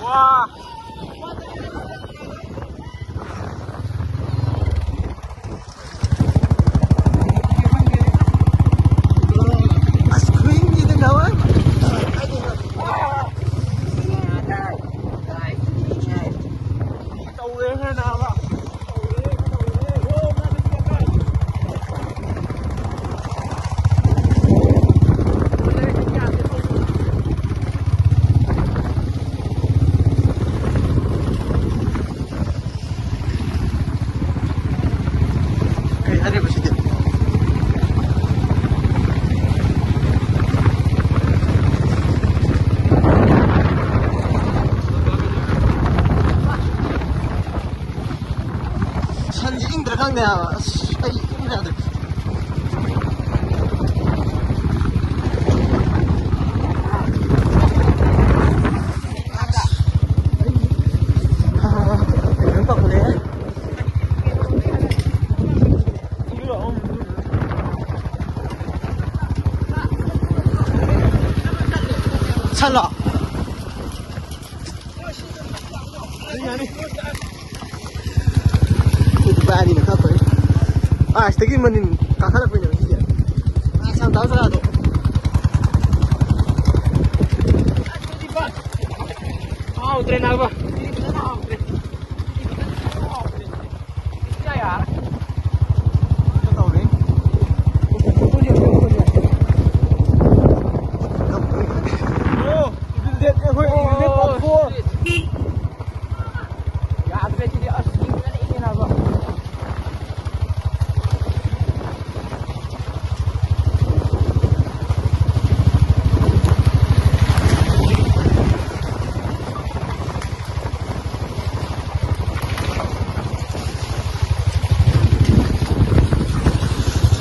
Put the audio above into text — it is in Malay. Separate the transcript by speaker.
Speaker 1: Wah. Asking gitu kawan. Ada bersikit. 산이 들어갔네. 아이, 힘내야 돼. Salah. Itu bani nak apa? Ah, setegi manin kakak nak punya. Asal tahu salah tu.